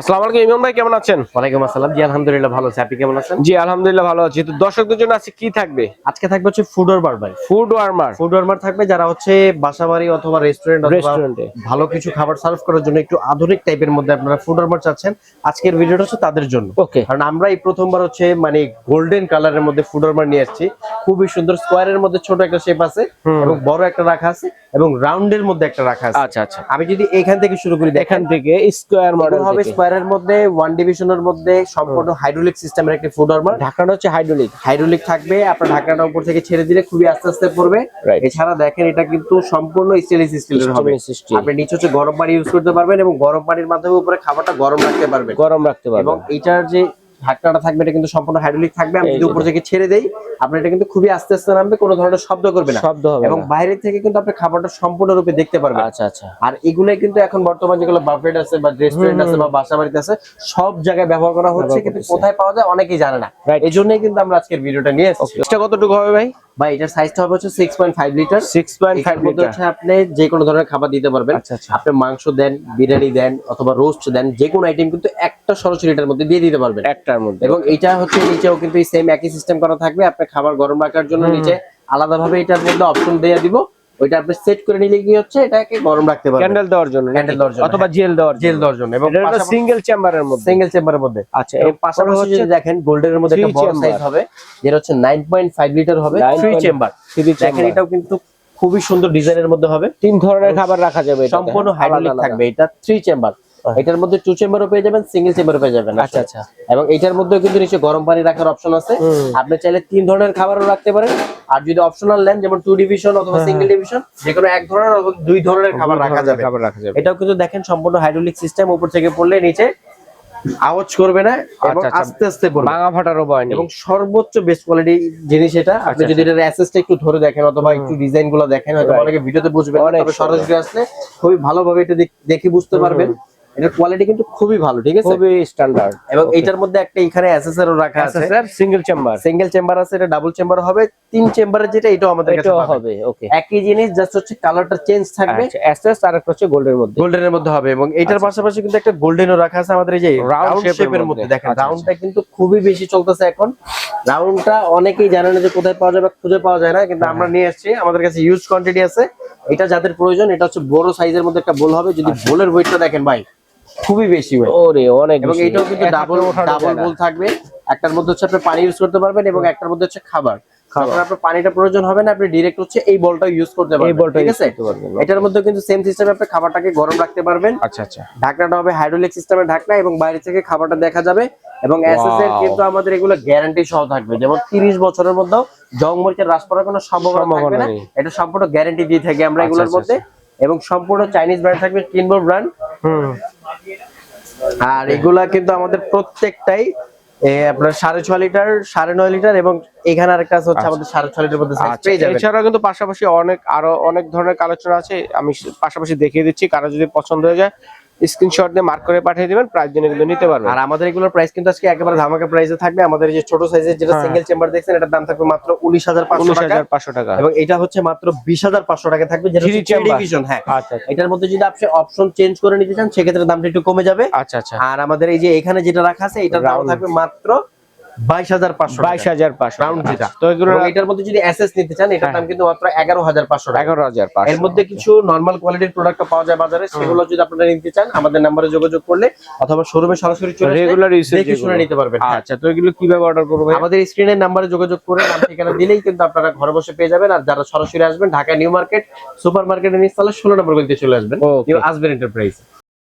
আসসালামু আলাইকুম ইমন ভাই, কেমন আছেন? ওয়ালাইকুম আসসালাম। জি আলহামদুলিল্লাহ ভালো আছি। আপনি কেমন আছেন? জি আলহামদুলিল্লাহ ভালো আছি। তো দর্শকদের জন্য আজকে কি থাকবে? আজকে থাকবে হচ্ছে ফুড ওভার ভাই। Food warmer. ফুড ওভার থাকবে যারা হচ্ছে বাসাবাড়ি অথবা রেস্টুরেন্ট অথবা রেস্টুরেন্টে ভালো কিছু খাবার সার্ভ করার জন্য একটু আধুনিক টাইপের মধ্যে আপনারা ফুড ওভার চাচ্ছেন, আজকের ভিডিওটা হচ্ছে তাদের জন্য। ওকে। কারণ আমরা এই প্রথমবার হচ্ছে মানে গোল্ডেন কালারের মধ্যে ফুড ওভার নিয়ে আসছি। খুবই সুন্দর স্কোয়ারের মধ্যে ছোট একটা শেপ আছে এবং বড় একটা রাখা আছে এবং রাউন্ডের মধ্যে একটা রাখা আছে। আচ্ছা আচ্ছা। আমি যদি এখান থেকে শুরু করি, এখান থেকে স্কোয়ার মডেল হবে থেকে স্কোয়ারের মধ্যে ওয়ান ডিভিশনের মধ্যে সম্পূর্ণ হাইড্রোলিক সিস্টেমের একটি ফুড ওভার। ঢাকনাটা হচ্ছে হাইড্রোলিক। হাইড্রোলিক থাকবে, আপনার ঢাকনাটা উপর থেকে ছেড়ে দিলে খুবই আস্তে আস্তে পড়বে। Right. এছাড়া দেখেন এটা কিন্তু সম্পূর্ণ স্টেনলেস স্টিলের হবে। আপনি নিচে হচ্ছে গরম পানি ইউজ করতে পারবেন এবং গরম পানির মাধ্যমে উপরে খাবারটা গরম রাখতে পারবেন। গরম রাখতে পারবেন। এবং এটার যে ঢাকনাটা থাকবে এটা কিন্তু সম্পূর্ণ হাইড্রোলিক থাকবে। আমি যদি উপর থেকে ছেড়ে দেই আপনার এটা কিন্তু খুবই আস্তে আস্তে নামবে, কোনো ধরনের শব্দ করবে না, শব্দ হবে এবং না। বাইরে থেকে কিন্তু আপনি খাবারটা সম্পূর্ণরূপে দেখতে পারবেন। আচ্ছা আচ্ছা। আর এগুলাই কিন্তু এখন বর্তমান যেগুলো বাফেট আছে বা রেস্টুরেন্ট আছে বা বাসা বাড়িতে আছে সব জায়গায় ব্যবহার করা হচ্ছে, কিন্তু কোথায় পাওয়া যায় অনেকেই জানে না। এই জন্যই কিন্তু আমরা আজকের ভিডিওটা নিয়ে এসেছি। এটা কতটুকু হবে ভাই? ভাই এটার সাইজটা হবে হচ্ছে 6.5 লিটার। 6.5 মধ্যে লিটার। হচ্ছে আপনি যে কোনো ধরনের খাবার দিতে পারবেন। আচ্ছা আচ্ছা। আপনি মাংস দেন, বিরিয়ানি দেন অথবা রোস্ট দেন, যে কোনো আইটেম কিন্তু একটা সরাসরি এটার মধ্যে দিয়ে দিতে পারবেন একটার মধ্যে। এবং এটা হচ্ছে নিচেও কিন্তু এই সেম একই সিস্টেম করা থাকবে। আপনি খাবার গরম রাখার জন্য নিচে আলাদাভাবে এটার মধ্যে অপশন দিয়ে দিব, ওইটা আপনি সেট করে নিলে কি হচ্ছে এটাকে গরম রাখতে পারবেন ক্যান্ডেল দেওয়ার জন্য, ক্যান্ডেল দেওয়ার জন্য অথবা জেল দেওয়ার জন্য। এবং এটা সিঙ্গেল চেম্বারের মধ্যে। সিঙ্গেল চেম্বারের মধ্যে। আচ্ছা, এবং পাশাপাশি যদি দেখেন গোল্ডেনের মধ্যে একটা বড় সাইজ হবে, যেটা হচ্ছে 9.5 লিটার হবে, 3 চেম্বার। দেখেন এটাও কিন্তু খুবই সুন্দর ডিজাইনের মধ্যে হবে। তিন ধরনের খাবার রাখা যাবে, সম্পূর্ণ হাইড্রোলিক থাকবে। এটা 3 চেম্বার। এটার মধ্যে 2 চেম্বারও পেয়ে যাবেন, সিঙ্গেল চেম্বারও পেয়ে যাবেন। আচ্ছা আচ্ছা। এবং এটার মধ্যে কিন্তু নিচে গরম পানি রাখার অপশন আছে। আপনি চাইলে 3 ধরনের খাবারও রাখতে পারেন, আর যদি অপশনাল নেন যেমন 2 ডিভিশন অথবা সিঙ্গেল ডিভিশন, যে কোনো এক ধরনের অথবা 2 ধরনের খাবার রাখা যাবে। এটাও কিন্তু দেখেন সম্পূর্ণ হাইড্রোলিক সিস্টেম, উপর থেকে পড়লে নিচে আওয়াজ করবে না এবং আস্তে আস্তে পড়বে, ভাঙা ফাটারও ভয় নেই এবং সর্বোচ্চ বেস্ট কোয়ালিটি জিনিস এটা। আপনি যদি এটার অ্যাসেসটা একটু ধরে দেখেন অথবা একটু ডিজাইন গুলো দেখেন, হয়তো অনেকে ভিডিওতে বুঝবেন না, তবে সরাসরি আসলে খুবই ভালোভাবে এটা দেখে বুঝতে পারবেন। এটার কোয়ালিটি কিন্তু খুবই ভালো, ঠিক আছে, খুবই স্ট্যান্ডার্ড। এবং এটার মধ্যে একটা এখানে এসএসআরও রাখা আছে। স্যার সিঙ্গেল চেম্বার আছে, এটা ডাবল চেম্বার হবে। 3 চেম্বারের যেটা এটাও আমাদের কাছে হবে। ওকে, একই জিনিস, জাস্ট হচ্ছে কালারটা চেঞ্জ থাকবে। এসএস আর একটা হচ্ছে গোল্ডের মধ্যে হবে। এবং এটার পাশাপাশি কিন্তু একটা গোল্ডেনও রাখা আছে আমাদের এই যে রাউন্ড শেপের মধ্যে। দেখেন রাউন্ডটা কিন্তু খুবই বেশি চলতেছে এখন। রাউন্ডটা অনেকেই জানে না যে কোথায় পাওয়া যাবে, খুঁজে পাওয়া যায় না, কিন্তু আমরা নিয়ে আসছি, আমাদের কাছে হিউজ কোয়ান্টিটি আছে। এটা যাদের প্রয়োজন, এটা হচ্ছে বড় সাইজের মধ্যে একটা বোল হবে। যদি বোলের ওয়েটটা দেখেন ভাই খুবই বেশি হয়, ওরে অনেক। এবং এটাও কিন্তু ডাবল বোল থাকবে। একটার মধ্যে হচ্ছে আপনি পানি ইউজ করতে পারবেন এবং একটার মধ্যে হচ্ছে খাবার। আপনার পানিটা প্রয়োজন হবে না, আপনি ডাইরেক্ট হচ্ছে এই বলটা ইউজ করতে পারবেন, ঠিক আছে। এটার মধ্যে কিন্তু সেম সিস্টেমে আপনি খাবারটাকে গরম রাখতে পারবেন। আচ্ছা আচ্ছা। ঢাকনাটা হবে হাইড্রোলিক সিস্টেমের ঢাকনা এবং বাইরে থেকে খাবারটা দেখা যাবে। এবং এসএস এর কিন্তু আমাদের এগুলো গ্যারান্টি সহ থাকবে, যেমন 30 বছরের মধ্যেও জং মরিচের হ্রাস পাওয়ার কোনো সম্ভাবনা থাকবে না। এটা সম্পূর্ণ গ্যারান্টি দিয়ে থাকি আমরা এগুলোর মধ্যে। এবং সম্পূর্ণ চাইনিজ ব্র্যান্ড থাকবে, কিনবোর্ড ব্র্যান্ড। আর এগুলা কিন্তু আমাদের প্রত্যেকটাই আপনার 6.5 লিটার, 9.5 লিটার, এবং এখানে আরেকটা আছে হচ্ছে আমাদের 6.5 লিটার মধ্যে সাইজ পেয়ে যাবেন। এছাড়াও কিন্তু পাশাপাশি আরো অনেক ধরনের কালেকশন আছে, আমি পাশাপাশি দেখিয়ে দিচ্ছি। কারো যদি পছন্দ হয়ে যায় স্ক্রিনশট দিয়ে মার্ক করে পাঠিয়ে দিবেন, প্রাইস জেনে কিন্তু নিতে পারবেন। আর আমাদের এগুলোর প্রাইস কিন্তু আজকে একেবারে ধামাকা প্রাইসে থাকবে। আমাদের এই যে ছোট সাইজের যেটা সিঙ্গেল চেম্বার দেখছেন, এটার দাম থাকবে মাত্র 19,500 টাকা, এবং এটা হচ্ছে মাত্র 20,500 টাকা থাকবে, যেটা 3 ডিভিশন। হ্যাঁ, আচ্ছা। এটার মধ্যে যদি আপনি অপশন চেঞ্জ করে নিতে চান সেক্ষেত্রে দামটা একটু কমে যাবে। আচ্ছা আচ্ছা। আর আমাদের এই যে এখানে যেটা রাখা আছে এটার দাম থাকবে মাত্র 22,500 রাউন্ড যেটা। তো এটার মধ্যে যদি এসএস নিতে চান এটার দাম কিন্তু মাত্র 11,500 টাকা। 11,500। এর মধ্যে কিছু নরমাল কোয়ালিটির প্রোডাক্ট পাওয়া যায় বাজারে, সেগুলো যদি আপনারা নিতে চান আমাদের নম্বরে যোগাযোগ করলে অথবা শোরুমে সরাসরি চলে রেগুলার ইউজ দেখে শুনে নিতে পারবেন। আচ্ছা, তো এগুলো কিভাবে অর্ডার করব ভাই? আমাদের স্ক্রিনের নম্বরে যোগাযোগ করে নাম ঠিকানা দিলেই কিন্তু আপনারা ঘরে বসে পেয়ে যাবেন। আর যারা সরাসরি আসবেন ঢাকা নিউ মার্কেট সুপার মার্কেটের নিচতলা 16 নম্বর গলিতে চলে আসবেন, নিউ আসবেন এন্টারপ্রাইজ।